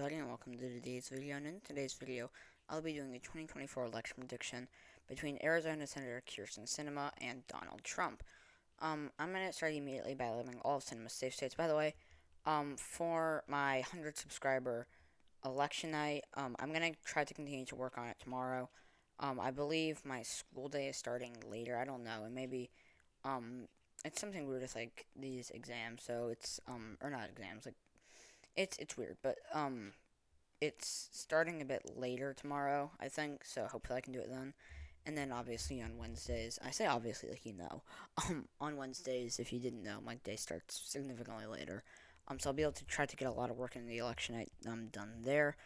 everybody, and welcome to today's video. And in today's video, I'll be doing the 2024 election prediction between Arizona Senator Kyrsten Sinema and Donald Trump. I'm gonna start immediately by living all of Sinema's safe states. By the way, for my 100 subscriber election night, I'm gonna try to continue to work on it tomorrow. I believe my school day is starting later. I don't know, and maybe it's something weird with like these exams. So it's or not exams, like it's weird, but it's starting a bit later tomorrow, I think. So hopefully I can do it then. And then obviously on Wednesdays, I say obviously like on Wednesdays, if you didn't know, my day starts significantly later. So I'll be able to try to get a lot of work in the election night done there.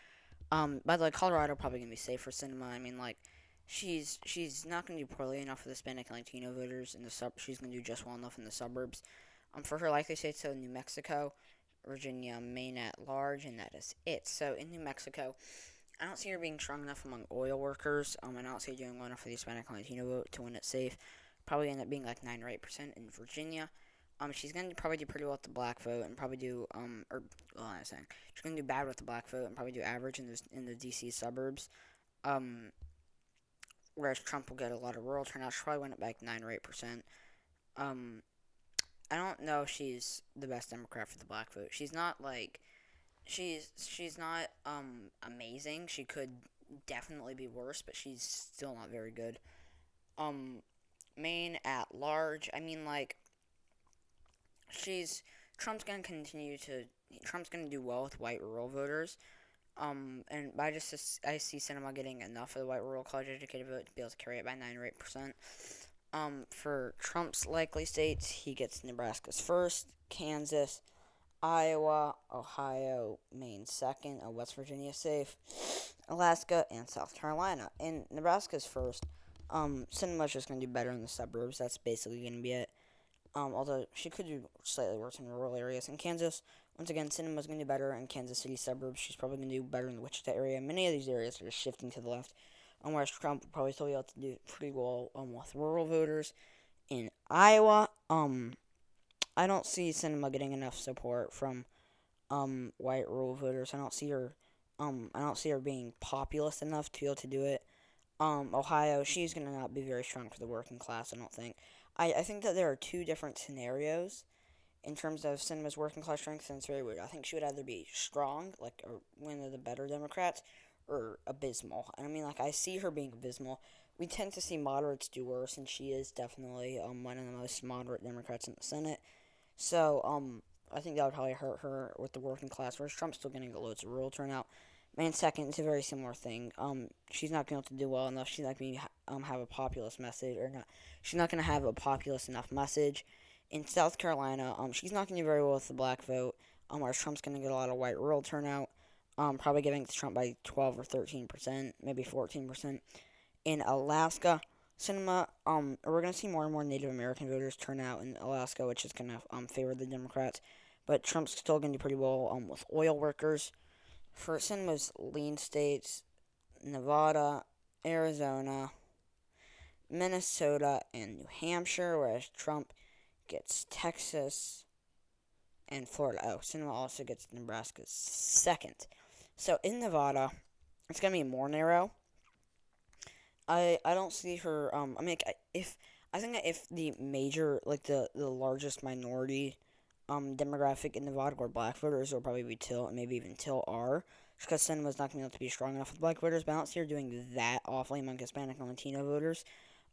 By the way, Colorado probably gonna be safe for Cinema. I mean, like, she's not gonna do poorly enough for the Hispanic and Latino voters in the She's gonna do just well enough in the suburbs. For her likely states, so New Mexico, Virginia, Maine at large, and that is it. So in New Mexico, I don't see her being strong enough among oil workers. I don't see her doing well enough for the Hispanic and Latino vote to win it safe. Probably end up being like 9 or 8% in Virginia. She's gonna probably do pretty well with the black vote and probably do I'm saying she's gonna do bad with the black vote and probably do average in the DC suburbs. Um, Whereas Trump will get a lot of rural turnout. She'll probably win it by like 9 or 8%. Um, I don't know if she's the best Democrat for the black vote. She's not like she's not amazing. She could definitely be worse, but she's still not very good. Um, Maine at large. I mean, like she's Trump's gonna continue to Trump's gonna do well with white rural voters. And I see Sinema getting enough of the white rural college educated vote to be able to carry it by 9 or 8%. For Trump's likely states, he gets Nebraska's first, Kansas, Iowa, Ohio, Maine second, West Virginia safe, Alaska, and South Carolina. In Nebraska's first, Sinema's just gonna do better in the suburbs. That's basically gonna be it. Although she could do slightly worse in rural areas. In Kansas, once again, Sinema's going to do better in Kansas City suburbs. She's probably going to do better in the Wichita area. Many of these areas are just shifting to the left. Whereas Trump will probably still be able to do pretty well with rural voters. In Iowa, I don't see Sinema getting enough support from white rural voters. I don't see her being populist enough to be able to do it. Ohio, she's going to not be very strong for the working class, I don't think. I think that there are two different scenarios in terms of Sinema's working class strength, and it's very weird. I think she would either be strong, like one of the better Democrats, or abysmal. And I mean, like, I see her being abysmal. We tend to see moderates do worse, and she is definitely one of the most moderate Democrats in the Senate. So, I think that would probably hurt her with the working class, whereas Trump's still going to get loads of rural turnout. Man, second, it's a very similar thing. She's not going to do well enough. She's not going to have a populist message, or not. She's not going to have a populist enough message. In South Carolina, she's not going to do very well with the black vote. Whereas Trump's going to get a lot of white rural turnout. Probably giving it to Trump by 12 or 13%, maybe 14%. In Alaska, Sinema, we're going to see more and more Native American voters turn out in Alaska, which is going to favor the Democrats. But Trump's still going to do pretty well with oil workers. For Sinema's lean states, Nevada, Arizona, Minnesota, and New Hampshire, whereas Trump gets Texas and Florida. Oh, Sinema also gets Nebraska's second. So in Nevada, it's gonna be more narrow. I don't see her. I think that if the major, like the largest minority demographic in Nevada were black voters, or probably be Till and maybe even Till R. Just because Sinema's not going to be able to be strong enough with black voters, but I don't see her doing that awfully among Hispanic and Latino voters.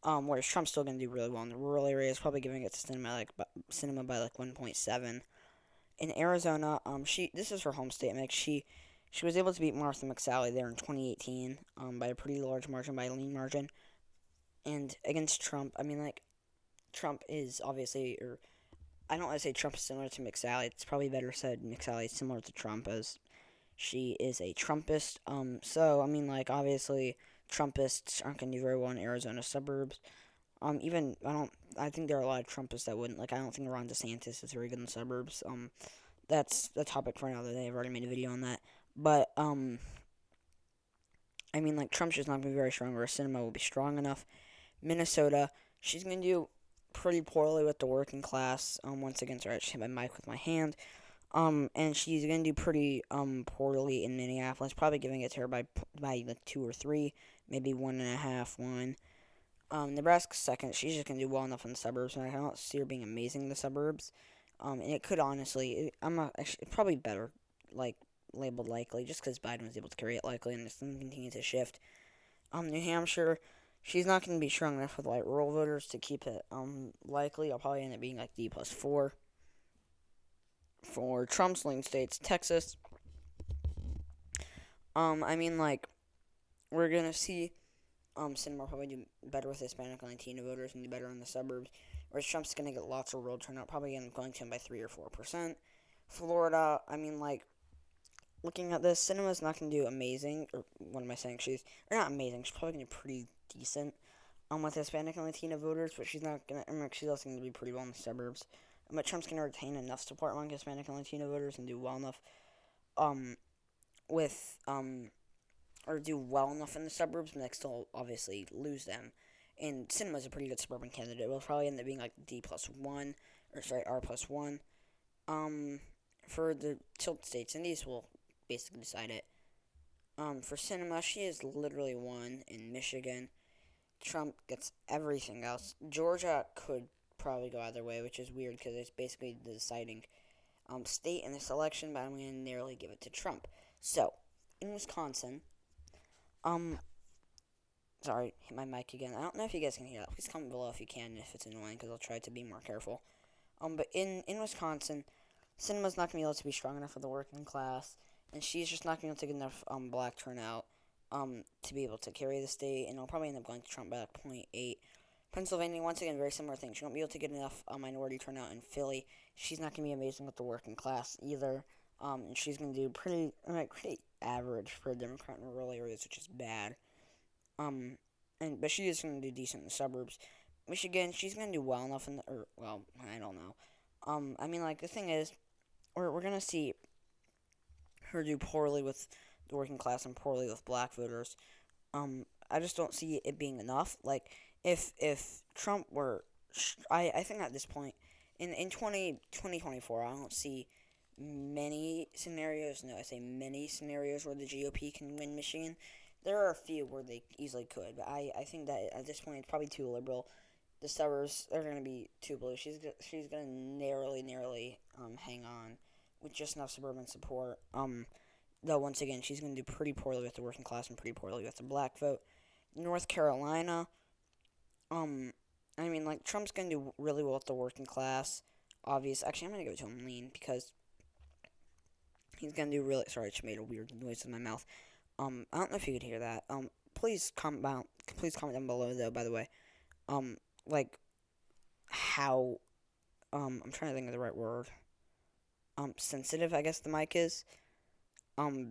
Whereas Trump's still going to do really well in the rural areas, probably giving it to Sinema by like 1.7. In Arizona, this is her home state. Like she was able to beat Martha McSally there in 2018 by a pretty large margin, by a lean margin. And against Trump, I mean, like, Trump is obviously, or I don't want to say Trump is similar to McSally. It's probably better said McSally is similar to Trump, as she is a Trumpist. So I mean, like, obviously Trumpists aren't going to do very well in Arizona suburbs. Even I think there are a lot of Trumpists that wouldn't. Like, I don't think Ron DeSantis is very good in the suburbs. That's a topic for another day. I've already made a video on that. But I mean, like, Trump's just not going to be very strong, or Sinema will be strong enough. Minnesota, she's going to do pretty poorly with the working class. Once again, sorry, I just hit my mic with my hand. And she's gonna do pretty poorly in Minneapolis. Probably giving it to her by like 2 or 3, maybe 1.5, 1. Nebraska's second. She's just gonna do well enough in the suburbs, and I don't see her being amazing in the suburbs. And it could honestly, I'm not actually probably better, like labeled likely, just because Biden was able to carry it likely, and it's going to continue to shift. New Hampshire, she's not going to be strong enough with white rural voters to keep it likely. I'll probably end up being like D+4. For Trump's swing states, Texas, I mean like we're gonna see Sinema probably do better with Hispanic and Latino voters and do better in the suburbs, whereas Trump's going to get lots of rural turnout, probably going to him by 3 or 4%. Florida, I mean, like, looking at this, Sinema's not going to do amazing, or what am I saying? Or not amazing, she's probably going to do pretty decent with Hispanic and Latino voters, but she's not going to, she's also going to do pretty well in the suburbs. But Trump's going to retain enough support among Hispanic and Latino voters and do well enough with or do well enough in the suburbs, but next will obviously lose them. And Sinema's a pretty good suburban candidate. Will probably end up being like D+1, or sorry, R+1. For the tilt states, and these will basically decide it. For Sinema, she is literally one in Michigan. Trump gets everything else. Georgia could probably go either way, which is weird because it's basically the deciding state in this election, but I'm going to narrowly give it to Trump. So, in Wisconsin, sorry, hit my mic again. I don't know if you guys can hear that. Please comment below if you can, if it's annoying, because I'll try to be more careful. But in Wisconsin, Sinema's not going to be able to be strong enough for the working class, and she's just not going to get enough black turnout to be able to carry the state, and it'll probably end up going to Trump by like 0.8. Pennsylvania, once again, very similar thing. She won't be able to get enough minority turnout in Philly. She's not going to be amazing with the working class either. And she's going to do pretty average for a Democrat in rural areas, which is bad. But she is going to do decent in the suburbs. Michigan, she's going to do well enough I don't know. I mean, like, the thing is, we're going to see her do poorly with the working class and poorly with black voters. I just don't see it being enough. Like, if Trump were, I think at this point, in 2024, I don't see many scenarios, no, I say many scenarios where the GOP can win Michigan. There are a few where they easily could, but I think that at this point it's probably too liberal. The suburbs are going to be too blue. She's going to narrowly hang on with just enough suburban support. Though once again, she's going to do pretty poorly with the working class and pretty poorly with the black vote. North Carolina, I mean, like, Trump's going to do really well with the working class. Actually, I'm going to give it to him lean because he's going to do really, sorry, I just made a weird noise in my mouth. I don't know if you could hear that. Please comment down below, though, by the way. Like, how, I'm trying to think of the right word. Sensitive, I guess the mic is.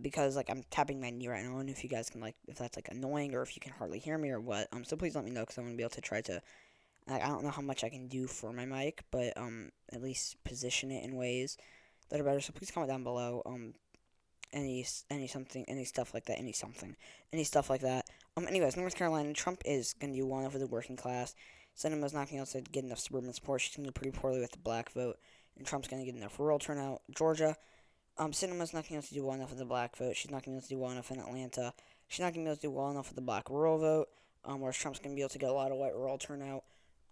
Because, like, I'm tapping my knee right now, and if you guys can, like, if that's, like, annoying, or if you can hardly hear me, or what, so please let me know, because I'm going to be able to try to, I don't know how much I can do for my mic, but, at least position it in ways that are better, so please comment down below, any stuff like that. Anyways, North Carolina, Trump is going to do well enough with the working class. Sinema's not going to be able to get enough suburban support. She's going to do pretty poorly with the black vote, and Trump's going to get enough rural turnout. Georgia, Sinema's not going to be able to do well enough with the black vote. She's not going to be able to do well enough in Atlanta. She's not going to be able to do well enough with the black rural vote, whereas Trump's going to be able to get a lot of white rural turnout,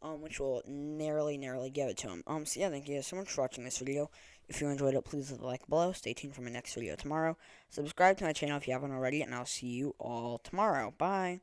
which will narrowly give it to him. So yeah, thank you guys so much for watching this video. If you enjoyed it, please leave a like below. Stay tuned for my next video tomorrow. Subscribe to my channel if you haven't already, and I'll see you all tomorrow. Bye!